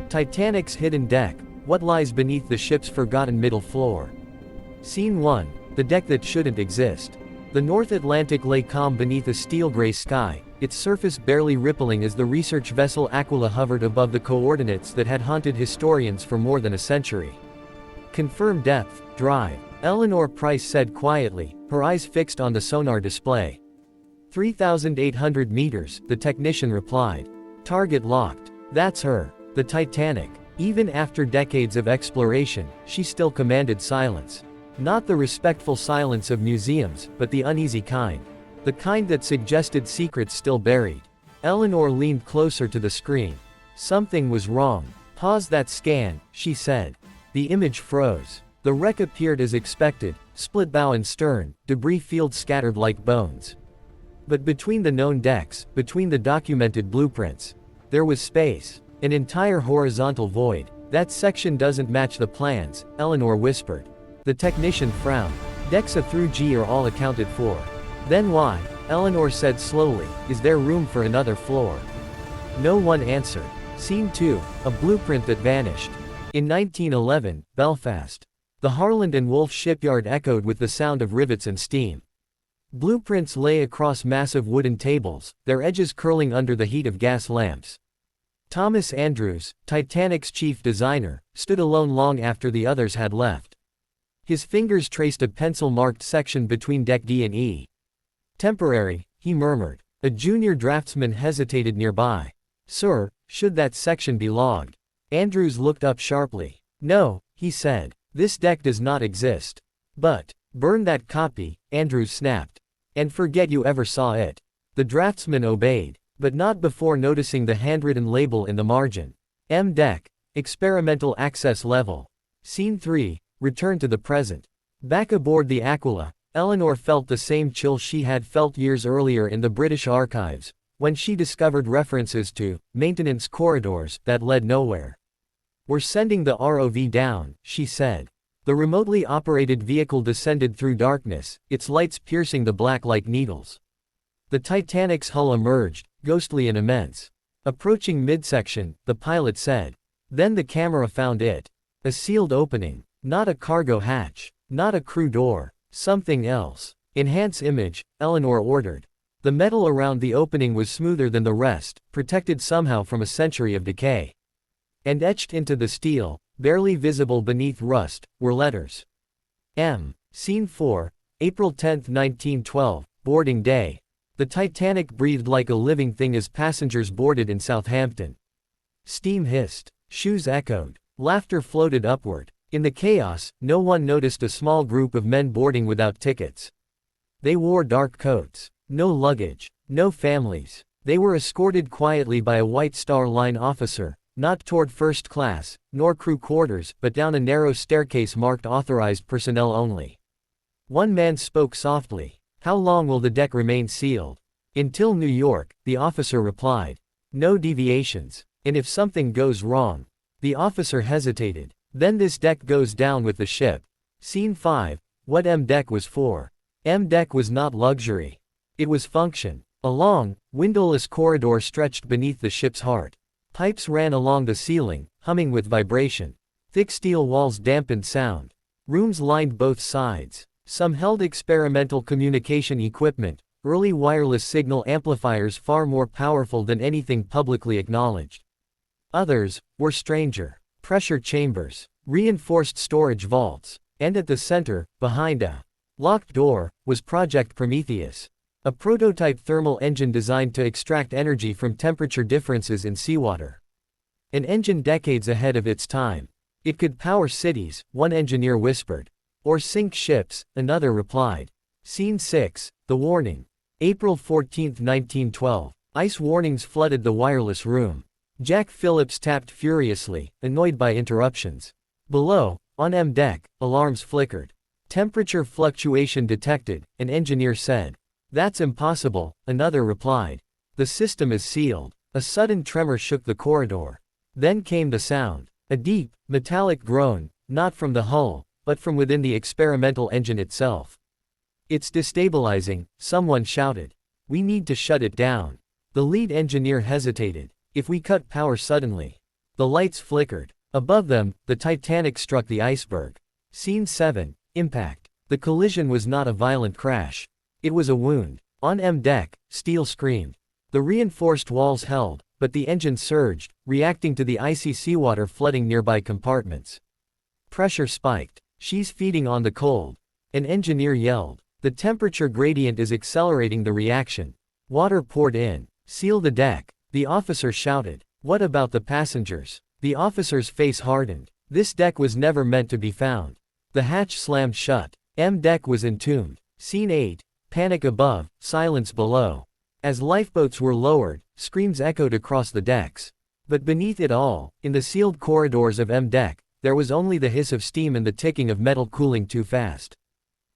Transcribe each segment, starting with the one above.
Titanic's Hidden Deck, what lies beneath the ship's forgotten middle floor? Scene 1, the deck that shouldn't exist. The North Atlantic lay calm beneath a steel-gray sky, its surface barely rippling as the research vessel Aquila hovered above the coordinates that had haunted historians for more than a century. Confirm depth, drive, Eleanor Price said quietly, her eyes fixed on the sonar display. 3,800 meters, the technician replied. Target locked. That's her. The Titanic. Even after decades of exploration, she still commanded silence. Not the respectful silence of museums, but the uneasy kind. The kind that suggested secrets still buried. Eleanor leaned closer to the screen. Something was wrong. Pause that scan, she said. The image froze. The wreck appeared as expected, split bow and stern, debris fields scattered like bones. But between the known decks, between the documented blueprints, there was space. An entire horizontal void. That section doesn't match the plans, Eleanor whispered. The technician frowned. Decks A through G are all accounted for. Then why, Eleanor said slowly, is there room for another floor? No one answered. Scene 2, a blueprint that vanished. In 1911, Belfast. The Harland and Wolff shipyard echoed with the sound of rivets and steam. Blueprints lay across massive wooden tables, their edges curling under the heat of gas lamps. Thomas Andrews, Titanic's chief designer, stood alone long after the others had left. His fingers traced a pencil-marked section between deck D and E. Temporary, he murmured. A junior draftsman hesitated nearby. Sir, should that section be logged? Andrews looked up sharply. No, he said. This deck does not exist. But, burn that copy, Andrews snapped. And forget you ever saw it. The draftsman obeyed, but not before noticing the handwritten label in the margin. M Deck, Experimental Access Level. Scene 3, return to the present. Back aboard the Aquila, Eleanor felt the same chill she had felt years earlier in the British archives, when she discovered references to maintenance corridors that led nowhere. We're sending the ROV down, she said. The remotely operated vehicle descended through darkness, its lights piercing the black like needles. The Titanic's hull emerged, ghostly and immense. Approaching midsection, the pilot said. Then the camera found it. A sealed opening. Not a cargo hatch. Not a crew door. Something else. Enhance image, Eleanor ordered. The metal around the opening was smoother than the rest, protected somehow from a century of decay. And etched into the steel, barely visible beneath rust, were letters. M. Scene 4, April 10, 1912, boarding day. The Titanic breathed like a living thing as passengers boarded in Southampton. Steam hissed. Shoes echoed. Laughter floated upward. In the chaos, no one noticed a small group of men boarding without tickets. They wore dark coats. No luggage. No families. They were escorted quietly by a White Star Line officer, not toward first class, nor crew quarters, but down a narrow staircase marked authorized personnel only. One man spoke softly. How long will the deck remain sealed? Until New York, the officer replied. No deviations. And if something goes wrong? The officer hesitated. Then this deck goes down with the ship. Scene 5, what M Deck was for. M Deck was not luxury. It was function. A long, windowless corridor stretched beneath the ship's heart. Pipes ran along the ceiling, humming with vibration. Thick steel walls dampened sound. Rooms lined both sides. Some held experimental communication equipment, early wireless signal amplifiers far more powerful than anything publicly acknowledged. Others were stranger. Pressure chambers, reinforced storage vaults, and at the center, behind a locked door, was Project Prometheus. A prototype thermal engine designed to extract energy from temperature differences in seawater. An engine decades ahead of its time. It could power cities, one engineer whispered. Or sink ships, another replied. Scene 6, the warning. April 14, 1912. Ice warnings flooded the wireless room. Jack Phillips tapped furiously, annoyed by interruptions. Below, on M Deck, alarms flickered. Temperature fluctuation detected, an engineer said. That's impossible, another replied. The system is sealed. A sudden tremor shook the corridor. Then came the sound. A deep, metallic groan, not from the hull, but from within the experimental engine itself. It's destabilizing, someone shouted. We need to shut it down. The lead engineer hesitated. If we cut power suddenly, The lights flickered. Above them, the Titanic struck the iceberg. Scene 7. Impact. The collision was not a violent crash. It was a wound. On M deck, steel screamed. The reinforced walls held, but the engine surged, reacting to the icy seawater flooding nearby compartments. Pressure spiked. She's feeding on the cold. An engineer yelled. The temperature gradient is accelerating the reaction. Water poured in. Seal the deck. The officer shouted. What about the passengers? The officer's face hardened. This deck was never meant to be found. The hatch slammed shut. M deck was entombed. Scene 8. Panic above, silence below. As lifeboats were lowered, screams echoed across the decks. But beneath it all, in the sealed corridors of M deck, there was only the hiss of steam and the ticking of metal cooling too fast.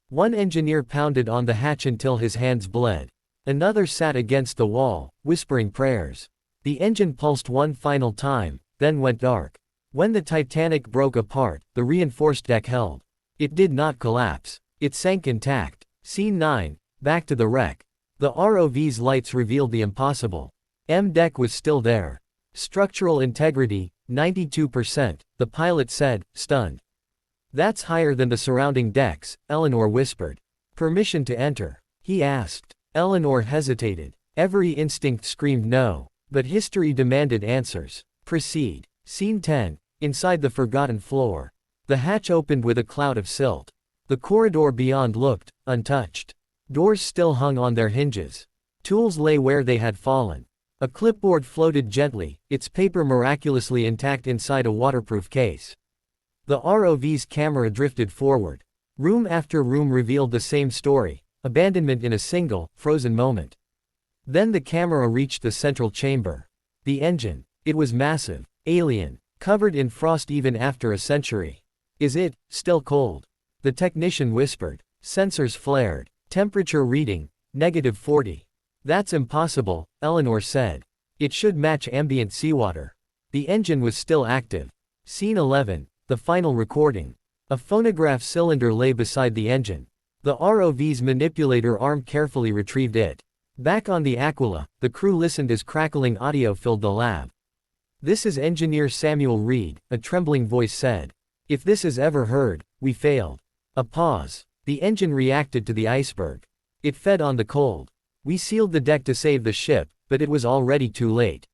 One engineer pounded on the hatch until his hands bled. Another sat against the wall, whispering prayers. The engine pulsed one final time, then went dark. When the Titanic broke apart, the reinforced deck held. It did not collapse. It sank intact. Scene 9. Back to the wreck. The ROV's lights revealed the impossible. M deck was still there. Structural integrity, 92%, the pilot said, stunned. That's higher than the surrounding decks, Eleanor whispered. Permission to enter? He asked. Eleanor hesitated. Every instinct screamed no. But history demanded answers. Proceed. Scene 10. Inside the forgotten floor. The hatch opened with a cloud of silt. The corridor beyond looked untouched. Doors still hung on their hinges. Tools lay where they had fallen. A clipboard floated gently, its paper miraculously intact inside a waterproof case. The ROV's camera drifted forward. Room after room revealed the same story, abandonment in a single, frozen moment. Then the camera reached the central chamber. The engine. It was massive, alien, covered in frost even after a century. Is it still cold? The technician whispered. Sensors flared. Temperature reading, -40. That's impossible, Eleanor said. It should match ambient seawater. The engine was still active. Scene 11. The final recording. A phonograph cylinder lay beside the engine. The ROV's manipulator arm carefully retrieved it. Back on the Aquila, the crew listened as crackling audio filled the lab. This is Engineer Samuel Reed, a trembling voice said. If this is ever heard, we failed. A pause. The engine reacted to the iceberg. It fed on the cold. We sealed the deck to save the ship, but it was already too late.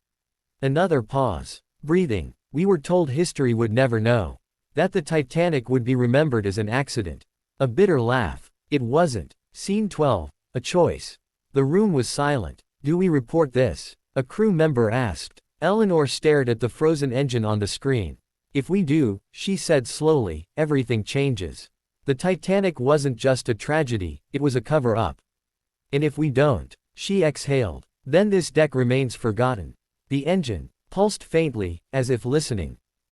Another pause. Breathing. We were told history would never know. That the Titanic would be remembered as an accident. A bitter laugh. It wasn't. Scene 12. A choice. The room was silent. Do we report this? A crew member asked. Eleanor stared at the frozen engine on the screen. If we do, she said slowly, everything changes. The Titanic wasn't just a tragedy, it was a cover-up. And if we don't, she exhaled, then this deck remains forgotten. The engine pulsed faintly, as if listening.